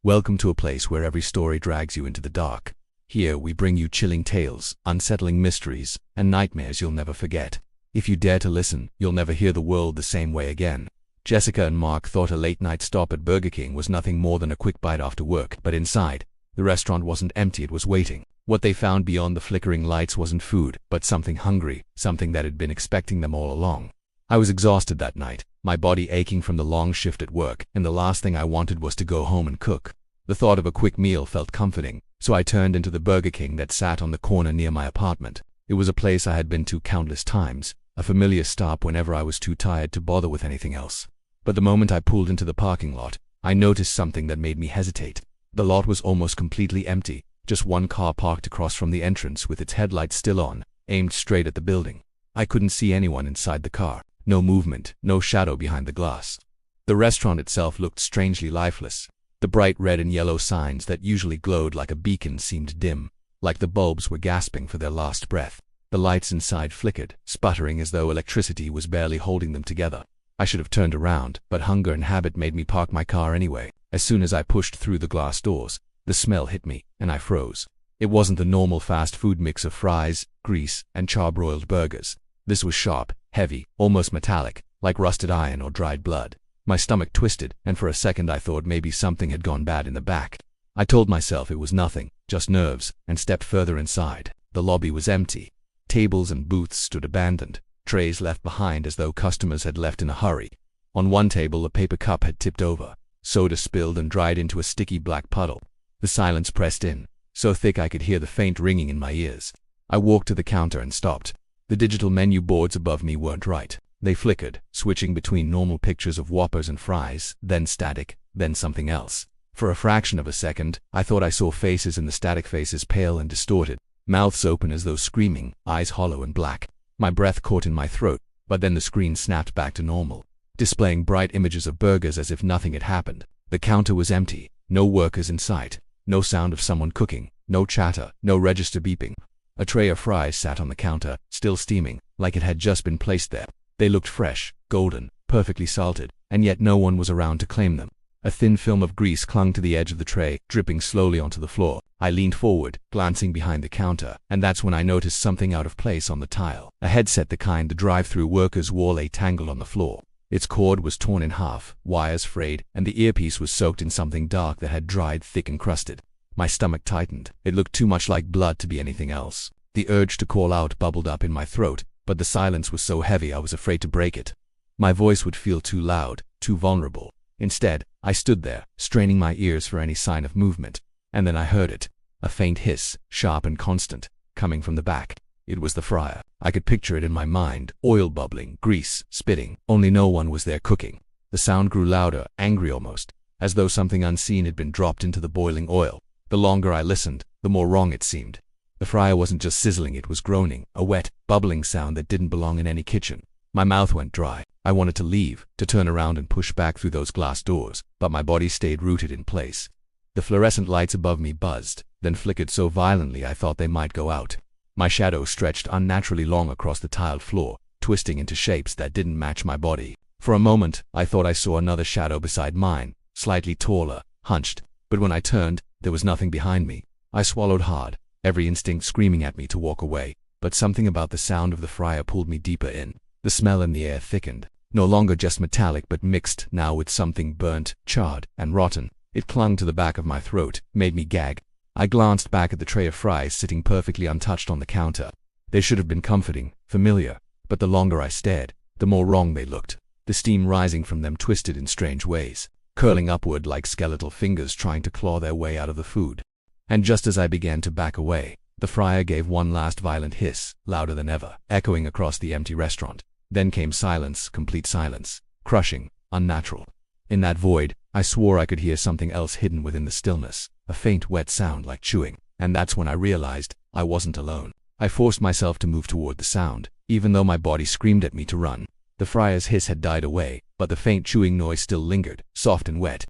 Welcome to a place where every story drags you into the dark. Here we bring you chilling tales, unsettling mysteries, and nightmares you'll never forget. If you dare to listen, you'll never hear the world the same way again. Jessica and Mark thought a late-night stop at Burger King was nothing more than a quick bite after work, but inside, the restaurant wasn't empty, it was waiting. What they found beyond the flickering lights wasn't food, but something hungry, something that had been expecting them all along. I was exhausted that night, my body aching from the long shift at work, and the last thing I wanted was to go home and cook. The thought of a quick meal felt comforting, so I turned into the Burger King that sat on the corner near my apartment. It was a place I had been to countless times, a familiar stop whenever I was too tired to bother with anything else. But the moment I pulled into the parking lot, I noticed something that made me hesitate. The lot was almost completely empty, just one car parked across from the entrance with its headlights still on, aimed straight at the building. I couldn't see anyone inside the car. No movement, no shadow behind the glass. The restaurant itself looked strangely lifeless. The bright red and yellow signs that usually glowed like a beacon seemed dim, like the bulbs were gasping for their last breath. The lights inside flickered, sputtering as though electricity was barely holding them together. I should have turned around, but hunger and habit made me park my car anyway. As soon as I pushed through the glass doors, the smell hit me, and I froze. It wasn't the normal fast food mix of fries, grease, and charbroiled burgers. This was sharp, heavy, almost metallic, like rusted iron or dried blood. My stomach twisted, and for a second I thought maybe something had gone bad in the back. I told myself it was nothing, just nerves, and stepped further inside. The lobby was empty. Tables and booths stood abandoned, trays left behind as though customers had left in a hurry. On one table a paper cup had tipped over, soda spilled and dried into a sticky black puddle. The silence pressed in, so thick I could hear the faint ringing in my ears. I walked to the counter and stopped. The digital menu boards above me weren't right. They flickered, switching between normal pictures of Whoppers and fries, then static, then something else. For a fraction of a second, I thought I saw faces, and the static faces pale and distorted, mouths open as though screaming, eyes hollow and black. My breath caught in my throat, but then the screen snapped back to normal, displaying bright images of burgers as if nothing had happened. The counter was empty, no workers in sight, no sound of someone cooking, no chatter, no register beeping. A tray of fries sat on the counter, still steaming, like it had just been placed there. They looked fresh, golden, perfectly salted, and yet no one was around to claim them. A thin film of grease clung to the edge of the tray, dripping slowly onto the floor. I leaned forward, glancing behind the counter, and that's when I noticed something out of place on the tile. A headset, the kind the drive-through workers wore, lay tangled on the floor. Its cord was torn in half, wires frayed, and the earpiece was soaked in something dark that had dried thick and crusted. My stomach tightened. It looked too much like blood to be anything else. The urge to call out bubbled up in my throat, but the silence was so heavy I was afraid to break it. My voice would feel too loud, too vulnerable. Instead, I stood there, straining my ears for any sign of movement. And then I heard it. A faint hiss, sharp and constant, coming from the back. It was the fryer. I could picture it in my mind, oil bubbling, grease, spitting, only no one was there cooking. The sound grew louder, angry almost, as though something unseen had been dropped into the boiling oil. The longer I listened, the more wrong it seemed. The fryer wasn't just sizzling, it was groaning, a wet, bubbling sound that didn't belong in any kitchen. My mouth went dry. I wanted to leave, to turn around and push back through those glass doors, but my body stayed rooted in place. The fluorescent lights above me buzzed, then flickered so violently I thought they might go out. My shadow stretched unnaturally long across the tiled floor, twisting into shapes that didn't match my body. For a moment, I thought I saw another shadow beside mine, slightly taller, hunched, but when I turned, there was nothing behind me. I swallowed hard, every instinct screaming at me to walk away, but something about the sound of the fryer pulled me deeper in. The smell in the air thickened, no longer just metallic but mixed now with something burnt, charred, and rotten. It clung to the back of my throat, made me gag. I glanced back at the tray of fries sitting perfectly untouched on the counter. They should have been comforting, familiar, but the longer I stared, the more wrong they looked. The steam rising from them twisted in strange ways, curling upward like skeletal fingers trying to claw their way out of the food. And just as I began to back away, the fryer gave one last violent hiss, louder than ever, echoing across the empty restaurant. Then came silence, complete silence, crushing, unnatural. In that void, I swore I could hear something else hidden within the stillness, a faint wet sound like chewing. And that's when I realized I wasn't alone. I forced myself to move toward the sound, even though my body screamed at me to run. The fryer's hiss had died away, but the faint chewing noise still lingered, soft and wet,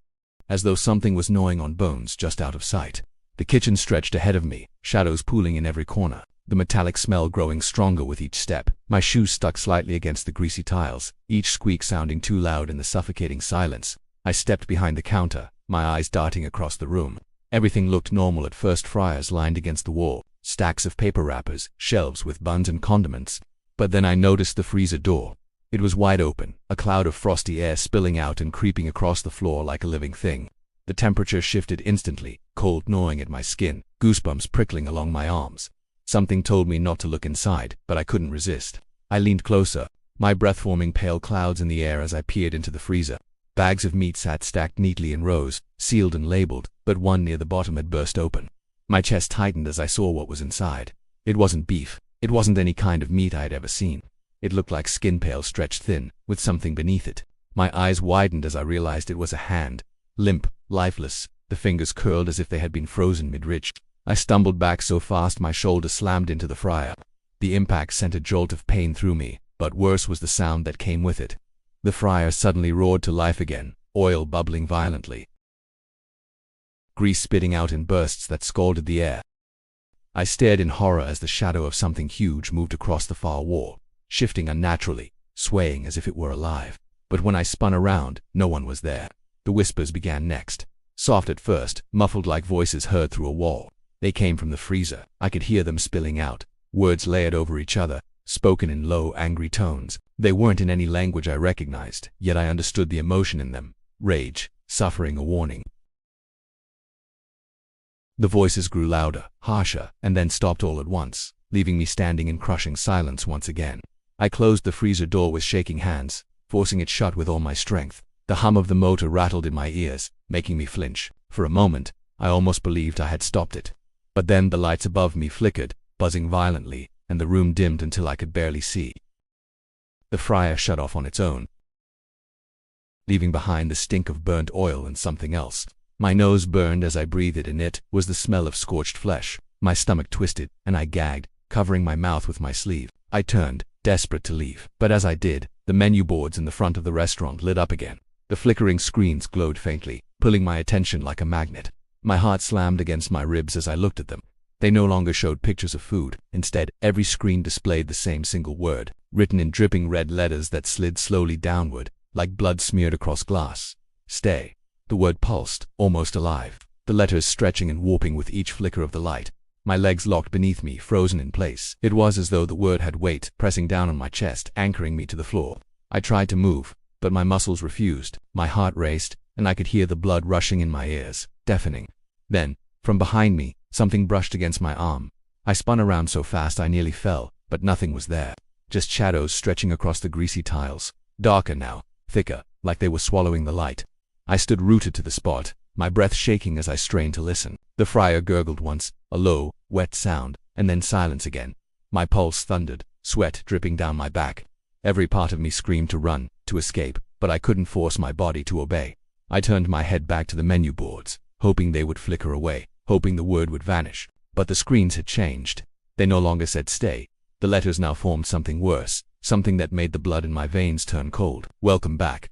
as though something was gnawing on bones just out of sight. The kitchen stretched ahead of me, shadows pooling in every corner, the metallic smell growing stronger with each step. My shoes stuck slightly against the greasy tiles, each squeak sounding too loud in the suffocating silence. I stepped behind the counter, my eyes darting across the room. Everything looked normal at first, fryers lined against the wall, stacks of paper wrappers, shelves with buns and condiments. But then I noticed the freezer door. It was wide open, a cloud of frosty air spilling out and creeping across the floor like a living thing. The temperature shifted instantly, cold gnawing at my skin, goosebumps prickling along my arms. Something told me not to look inside, but I couldn't resist. I leaned closer, my breath forming pale clouds in the air as I peered into the freezer. Bags of meat sat stacked neatly in rows, sealed and labeled, but one near the bottom had burst open. My chest tightened as I saw what was inside. It wasn't beef. It wasn't any kind of meat I had ever seen. It looked like skin, pale, stretched thin, with something beneath it. My eyes widened as I realized it was a hand. Limp, lifeless, the fingers curled as if they had been frozen mid-reach. I stumbled back so fast my shoulder slammed into the fryer. The impact sent a jolt of pain through me, but worse was the sound that came with it. The fryer suddenly roared to life again, oil bubbling violently, grease spitting out in bursts that scalded the air. I stared in horror as the shadow of something huge moved across the far wall, shifting unnaturally, swaying as if it were alive. But when I spun around, no one was there. The whispers began next. Soft at first, muffled like voices heard through a wall. They came from the freezer. I could hear them spilling out, words layered over each other, spoken in low, angry tones. They weren't in any language I recognized, yet I understood the emotion in them. Rage, suffering, a warning. The voices grew louder, harsher, and then stopped all at once, leaving me standing in crushing silence once again. I closed the freezer door with shaking hands, forcing it shut with all my strength. The hum of the motor rattled in my ears, making me flinch. For a moment, I almost believed I had stopped it. But then the lights above me flickered, buzzing violently, and the room dimmed until I could barely see. The fryer shut off on its own, leaving behind the stink of burnt oil and something else. My nose burned as I breathed it, and it was the smell of scorched flesh. My stomach twisted, and I gagged, covering my mouth with my sleeve. I turned, desperate to leave. But as I did, the menu boards in the front of the restaurant lit up again. The flickering screens glowed faintly, pulling my attention like a magnet. My heart slammed against my ribs as I looked at them. They no longer showed pictures of food. Instead, every screen displayed the same single word, written in dripping red letters that slid slowly downward, like blood smeared across glass. Stay. The word pulsed, almost alive, the letters stretching and warping with each flicker of the light. My legs locked beneath me, frozen in place. It was as though the word had weight, pressing down on my chest, anchoring me to the floor. I tried to move, but my muscles refused. My heart raced, and I could hear the blood rushing in my ears, deafening. Then, from behind me, something brushed against my arm. I spun around so fast I nearly fell, but nothing was there. Just shadows stretching across the greasy tiles, darker now, thicker, like they were swallowing the light. I stood rooted to the spot, my breath shaking as I strained to listen. The fryer gurgled once, a low, wet sound, and then silence again. My pulse thundered, sweat dripping down my back. Every part of me screamed to run, to escape, but I couldn't force my body to obey. I turned my head back to the menu boards, hoping they would flicker away, hoping the word would vanish. But the screens had changed. They no longer said stay. The letters now formed something worse, something that made the blood in my veins turn cold. Welcome back.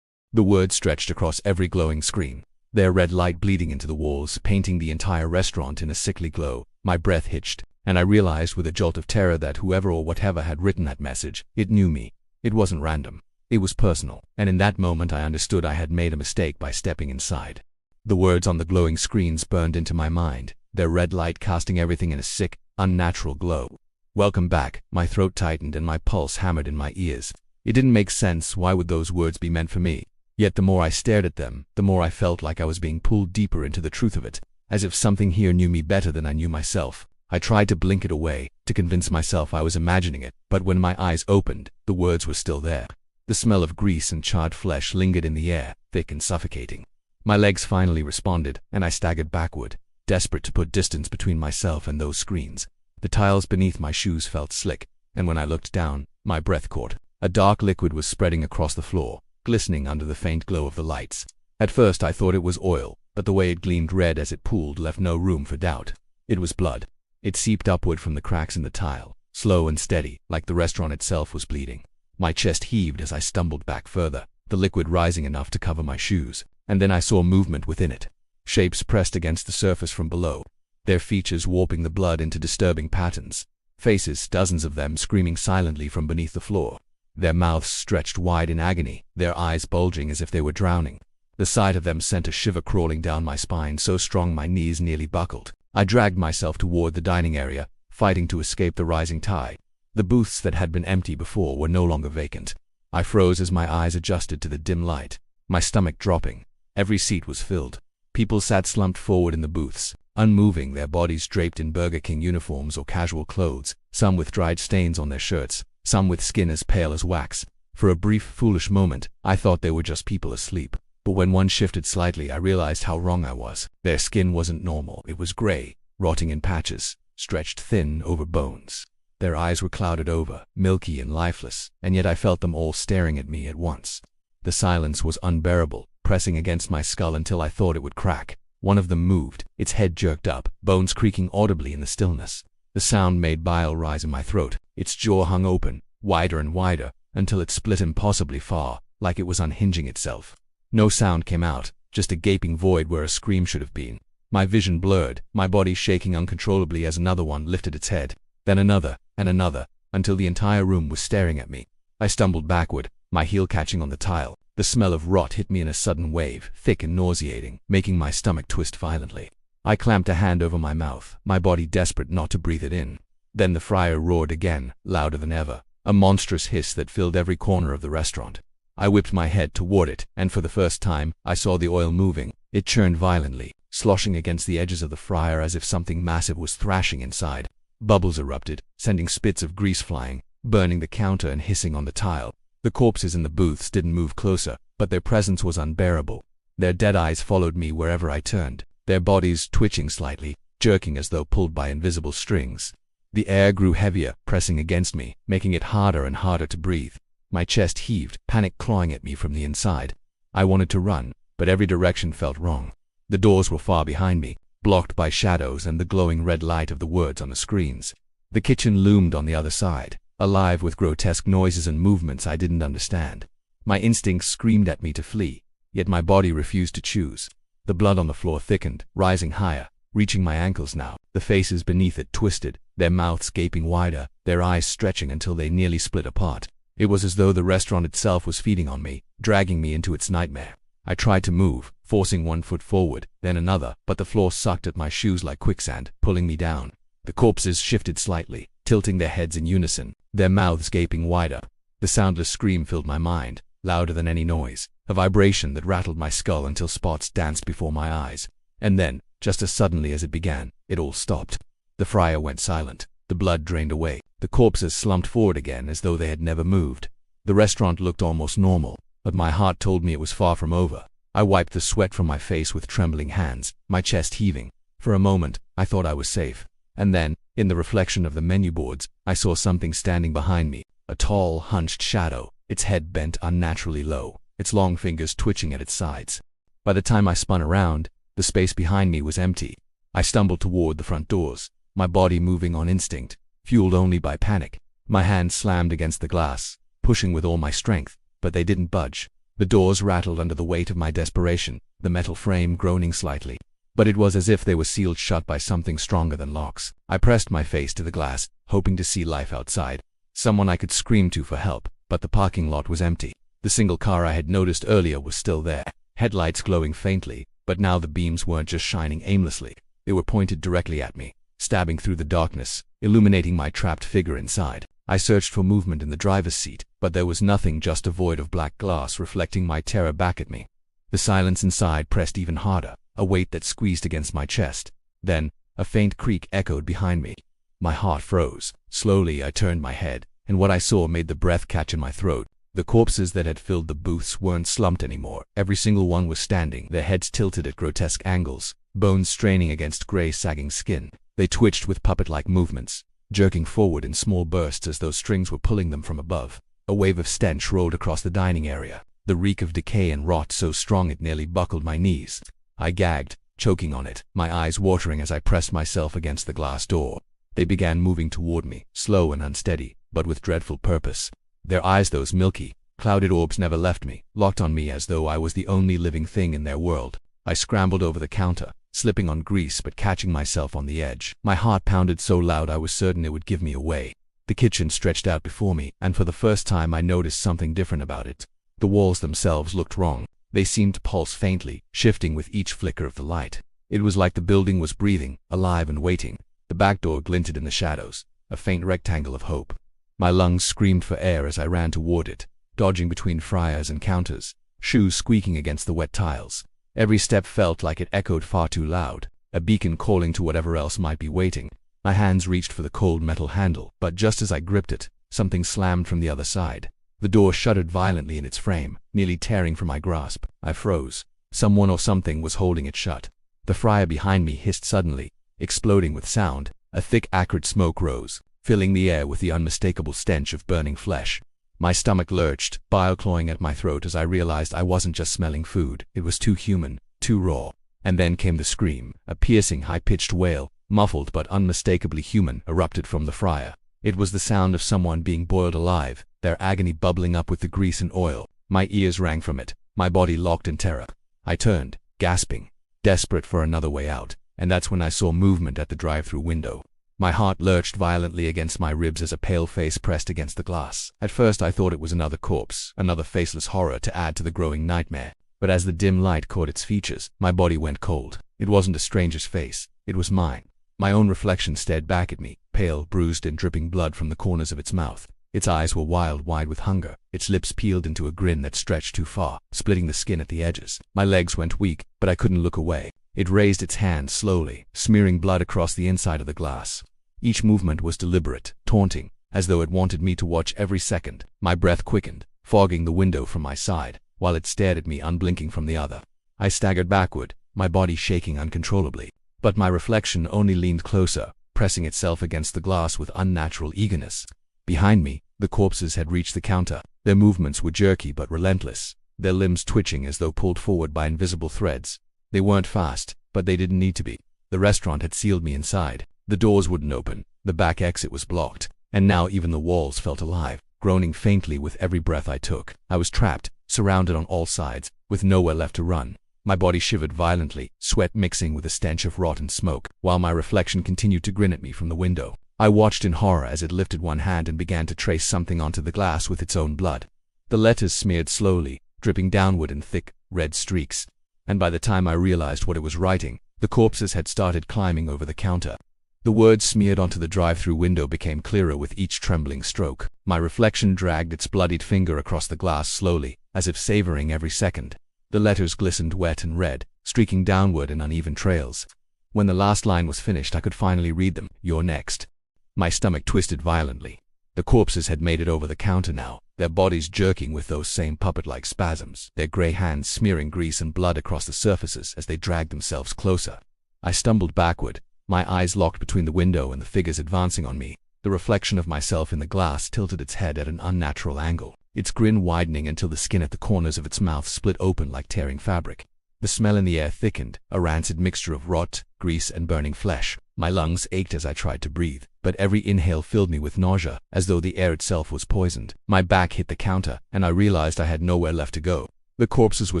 The words stretched across every glowing screen, their red light bleeding into the walls, painting the entire restaurant in a sickly glow. My breath hitched, and I realized with a jolt of terror that whoever or whatever had written that message, it knew me. It wasn't random. It was personal, and in that moment I understood I had made a mistake by stepping inside. The words on the glowing screens burned into my mind, their red light casting everything in a sick, unnatural glow. Welcome back. My throat tightened and my pulse hammered in my ears. It didn't make sense. Why would those words be meant for me? Yet the more I stared at them, the more I felt like I was being pulled deeper into the truth of it, as if something here knew me better than I knew myself. I tried to blink it away, to convince myself I was imagining it, but when my eyes opened, the words were still there. The smell of grease and charred flesh lingered in the air, thick and suffocating. My legs finally responded, and I staggered backward, desperate to put distance between myself and those screens. The tiles beneath my shoes felt slick, and when I looked down, my breath caught. A dark liquid was spreading across the floor, glistening under the faint glow of the lights. At first I thought it was oil, but the way it gleamed red as it pooled left no room for doubt. It was blood. It seeped upward from the cracks in the tile, slow and steady, like the restaurant itself was bleeding. My chest heaved as I stumbled back further, the liquid rising enough to cover my shoes, and then I saw movement within it. Shapes pressed against the surface from below, their features warping the blood into disturbing patterns. Faces, dozens of them, screaming silently from beneath the floor. Their mouths stretched wide in agony, their eyes bulging as if they were drowning. The sight of them sent a shiver crawling down my spine so strong my knees nearly buckled. I dragged myself toward the dining area, fighting to escape the rising tide. The booths that had been empty before were no longer vacant. I froze as my eyes adjusted to the dim light, my stomach dropping. Every seat was filled. People sat slumped forward in the booths, unmoving, their bodies draped in Burger King uniforms or casual clothes, some with dried stains on their shirts, some with skin as pale as wax. For a brief, foolish moment, I thought they were just people asleep. But when one shifted slightly, I realized how wrong I was. Their skin wasn't normal. It was gray, rotting in patches, stretched thin over bones. Their eyes were clouded over, milky and lifeless, and yet I felt them all staring at me at once. The silence was unbearable, pressing against my skull until I thought it would crack. One of them moved, its head jerked up, bones creaking audibly in the stillness. The sound made bile rise in my throat. Its jaw hung open, wider and wider, until it split impossibly far, like it was unhinging itself. No sound came out, just a gaping void where a scream should have been. My vision blurred, my body shaking uncontrollably as another one lifted its head, then another, and another, until the entire room was staring at me. I stumbled backward, my heel catching on the tile. The smell of rot hit me in a sudden wave, thick and nauseating, making my stomach twist violently. I clamped a hand over my mouth, my body desperate not to breathe it in. Then the fryer roared again, louder than ever, a monstrous hiss that filled every corner of the restaurant. I whipped my head toward it, and for the first time, I saw the oil moving. It churned violently, sloshing against the edges of the fryer as if something massive was thrashing inside. Bubbles erupted, sending spits of grease flying, burning the counter and hissing on the tile. The corpses in the booths didn't move closer, but their presence was unbearable. Their dead eyes followed me wherever I turned, their bodies twitching slightly, jerking as though pulled by invisible strings. The air grew heavier, pressing against me, making it harder and harder to breathe. My chest heaved, panic clawing at me from the inside. I wanted to run, but every direction felt wrong. The doors were far behind me, blocked by shadows and the glowing red light of the words on the screens. The kitchen loomed on the other side, alive with grotesque noises and movements I didn't understand. My instincts screamed at me to flee, yet my body refused to choose. The blood on the floor thickened, rising higher, reaching my ankles now. The faces beneath it twisted, their mouths gaping wider, their eyes stretching until they nearly split apart. It was as though the restaurant itself was feeding on me, dragging me into its nightmare. I tried to move, forcing one foot forward, then another, but the floor sucked at my shoes like quicksand, pulling me down. The corpses shifted slightly, tilting their heads in unison, their mouths gaping wider. The soundless scream filled my mind, louder than any noise, a vibration that rattled my skull until spots danced before my eyes. And then, just as suddenly as it began, it all stopped. The fryer went silent, the blood drained away, the corpses slumped forward again as though they had never moved. The restaurant looked almost normal, but my heart told me it was far from over. I wiped the sweat from my face with trembling hands, my chest heaving. For a moment, I thought I was safe. And then, in the reflection of the menu boards, I saw something standing behind me, a tall, hunched shadow, its head bent unnaturally low, its long fingers twitching at its sides. By the time I spun around, the space behind me was empty. I stumbled toward the front doors, my body moving on instinct, fueled only by panic. My hands slammed against the glass, pushing with all my strength, but they didn't budge. The doors rattled under the weight of my desperation, the metal frame groaning slightly. But it was as if they were sealed shut by something stronger than locks. I pressed my face to the glass, hoping to see life outside. Someone I could scream to for help, but the parking lot was empty. The single car I had noticed earlier was still there, headlights glowing faintly, but now the beams weren't just shining aimlessly. They were pointed directly at me, stabbing through the darkness, illuminating my trapped figure inside. I searched for movement in the driver's seat, but there was nothing, just a void of black glass reflecting my terror back at me. The silence inside pressed even harder, a weight that squeezed against my chest. Then, a faint creak echoed behind me. My heart froze. Slowly, I turned my head, and what I saw made the breath catch in my throat. The corpses that had filled the booths weren't slumped anymore. Every single one was standing, their heads tilted at grotesque angles, bones straining against gray, sagging skin. They twitched with puppet-like movements, jerking forward in small bursts as though strings were pulling them from above. A wave of stench rolled across the dining area, the reek of decay and rot so strong it nearly buckled my knees. I gagged, choking on it, my eyes watering as I pressed myself against the glass door. They began moving toward me, slow and unsteady, but with dreadful purpose. Their eyes, those milky, clouded orbs, never left me, locked on me as though I was the only living thing in their world. I scrambled over the counter, slipping on grease but catching myself on the edge. My heart pounded so loud I was certain it would give me away. The kitchen stretched out before me, and for the first time I noticed something different about it. The walls themselves looked wrong. They seemed to pulse faintly, shifting with each flicker of the light. It was like the building was breathing, alive and waiting. The back door glinted in the shadows, a faint rectangle of hope. My lungs screamed for air as I ran toward it, dodging between fryers and counters, shoes squeaking against the wet tiles. Every step felt like it echoed far too loud, a beacon calling to whatever else might be waiting. My hands reached for the cold metal handle, but just as I gripped it, something slammed from the other side. The door shuddered violently in its frame, nearly tearing from my grasp. I froze. Someone or something was holding it shut. The fryer behind me hissed suddenly, exploding with sound. A thick, acrid smoke rose, filling the air with the unmistakable stench of burning flesh. My stomach lurched, bile clawing at my throat as I realized I wasn't just smelling food. It was too human, too raw. And then came the scream. A piercing, high-pitched wail, muffled but unmistakably human, erupted from the fryer. It was the sound of someone being boiled alive, their agony bubbling up with the grease and oil. My ears rang from it, my body locked in terror. I turned, gasping, desperate for another way out, and that's when I saw movement at the drive-through window. My heart lurched violently against my ribs as a pale face pressed against the glass. At first I thought it was another corpse, another faceless horror to add to the growing nightmare. But as the dim light caught its features, my body went cold. It wasn't a stranger's face, it was mine. My own reflection stared back at me, pale, bruised, and dripping blood from the corners of its mouth. Its eyes were wide with hunger, its lips peeled into a grin that stretched too far, splitting the skin at the edges. My legs went weak, but I couldn't look away. It raised its hand slowly, smearing blood across the inside of the glass. Each movement was deliberate, taunting, as though it wanted me to watch every second. My breath quickened, fogging the window from my side, while it stared at me unblinking from the other. I staggered backward, my body shaking uncontrollably. But my reflection only leaned closer, pressing itself against the glass with unnatural eagerness. Behind me, the corpses had reached the counter. Their movements were jerky but relentless, their limbs twitching as though pulled forward by invisible threads. They weren't fast, but they didn't need to be. The restaurant had sealed me inside. The doors wouldn't open, the back exit was blocked, and now even the walls felt alive, groaning faintly with every breath I took. I was trapped, surrounded on all sides, with nowhere left to run. My body shivered violently, sweat mixing with the stench of rotten smoke, while my reflection continued to grin at me from the window. I watched in horror as it lifted one hand and began to trace something onto the glass with its own blood. The letters smeared slowly, dripping downward in thick, red streaks. And by the time I realized what it was writing, the corpses had started climbing over the counter. The words smeared onto the drive-through window became clearer with each trembling stroke. My reflection dragged its bloodied finger across the glass slowly, as if savoring every second. The letters glistened wet and red, streaking downward in uneven trails. When the last line was finished, I could finally read them. "You're next." My stomach twisted violently. The corpses had made it over the counter now, their bodies jerking with those same puppet-like spasms, their gray hands smearing grease and blood across the surfaces as they dragged themselves closer. I stumbled backward, my eyes locked between the window and the figures advancing on me. The reflection of myself in the glass tilted its head at an unnatural angle, its grin widening until the skin at the corners of its mouth split open like tearing fabric. The smell in the air thickened, a rancid mixture of rot, grease, and burning flesh. My lungs ached as I tried to breathe, but every inhale filled me with nausea, as though the air itself was poisoned. My back hit the counter, and I realized I had nowhere left to go. The corpses were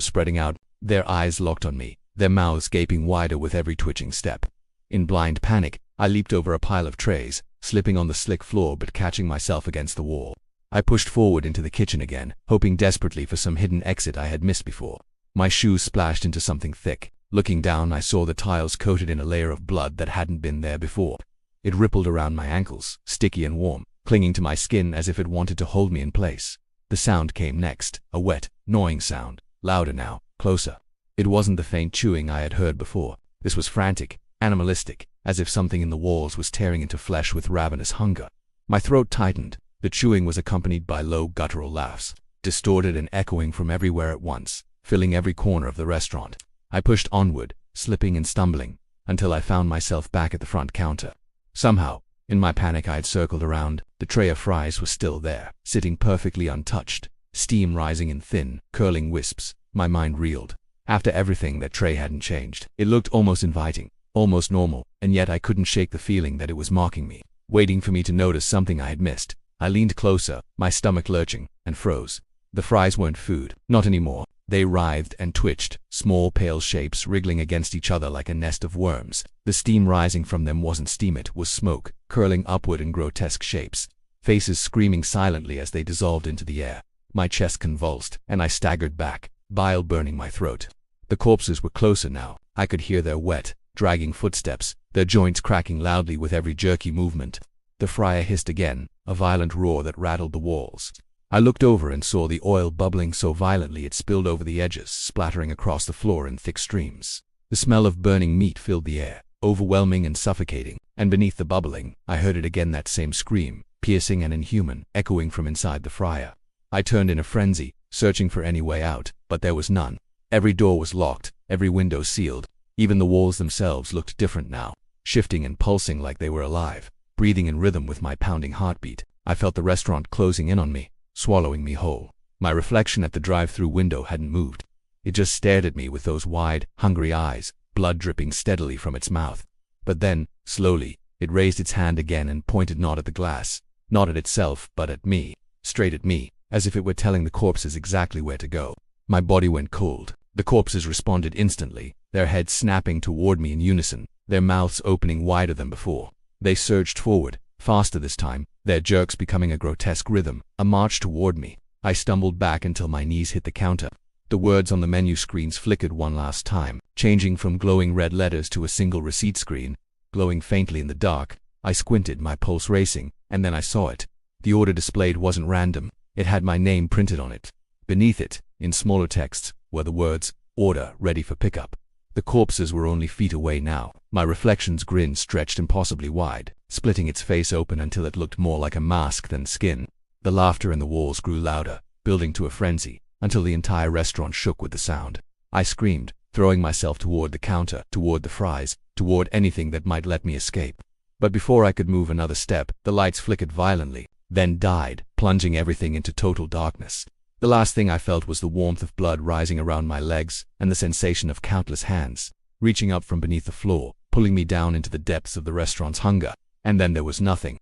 spreading out, their eyes locked on me, their mouths gaping wider with every twitching step. In blind panic, I leaped over a pile of trays, slipping on the slick floor but catching myself against the wall. I pushed forward into the kitchen again, hoping desperately for some hidden exit I had missed before. My shoes splashed into something thick. Looking down, I saw the tiles coated in a layer of blood that hadn't been there before. It rippled around my ankles, sticky and warm, clinging to my skin as if it wanted to hold me in place. The sound came next, a wet, gnawing sound, louder now, closer. It wasn't the faint chewing I had heard before. This was frantic, animalistic, as if something in the walls was tearing into flesh with ravenous hunger. My throat tightened. The chewing was accompanied by low, guttural laughs, distorted and echoing from everywhere at once, filling every corner of the restaurant. I pushed onward, slipping and stumbling, until I found myself back at the front counter. Somehow, in my panic I had circled around, the tray of fries was still there, sitting perfectly untouched, steam rising in thin, curling wisps. My mind reeled. After everything, that tray hadn't changed. It looked almost inviting, almost normal, and yet I couldn't shake the feeling that it was mocking me, waiting for me to notice something I had missed. I leaned closer, my stomach lurching, and froze. The fries weren't food, not anymore. They writhed and twitched, small pale shapes wriggling against each other like a nest of worms. The steam rising from them wasn't steam, it was smoke, curling upward in grotesque shapes, faces screaming silently as they dissolved into the air. My chest convulsed, and I staggered back, bile burning my throat. The corpses were closer now. I could hear their wet, dragging footsteps, their joints cracking loudly with every jerky movement. The fryer hissed again, a violent roar that rattled the walls. I looked over and saw the oil bubbling so violently it spilled over the edges, splattering across the floor in thick streams. The smell of burning meat filled the air, overwhelming and suffocating, and beneath the bubbling, I heard it again, that same scream, piercing and inhuman, echoing from inside the fryer. I turned in a frenzy, searching for any way out, but there was none. Every door was locked, every window sealed. Even the walls themselves looked different now, shifting and pulsing like they were alive, breathing in rhythm with my pounding heartbeat. I felt the restaurant closing in on me, swallowing me whole. My reflection at the drive-through window hadn't moved. It just stared at me with those wide, hungry eyes, blood dripping steadily from its mouth. But then, slowly, it raised its hand again and pointed not at the glass, not at itself, but at me, straight at me, as if it were telling the corpses exactly where to go. My body went cold. The corpses responded instantly, their heads snapping toward me in unison, their mouths opening wider than before. They surged forward, faster this time, their jerks becoming a grotesque rhythm, a march toward me. I stumbled back until my knees hit the counter. The words on the menu screens flickered one last time, changing from glowing red letters to a single receipt screen, glowing faintly in the dark. I squinted, my pulse racing, and then I saw it. The order displayed wasn't random. It had my name printed on it. Beneath it, in smaller text, were the words, "Order, ready for pickup." The corpses were only feet away now. My reflection's grin stretched impossibly wide, splitting its face open until it looked more like a mask than skin. The laughter in the walls grew louder, building to a frenzy, until the entire restaurant shook with the sound. I screamed, throwing myself toward the counter, toward the fries, toward anything that might let me escape. But before I could move another step, the lights flickered violently, then died, plunging everything into total darkness. The last thing I felt was the warmth of blood rising around my legs, and the sensation of countless hands, reaching up from beneath the floor, pulling me down into the depths of the restaurant's hunger. And then there was nothing.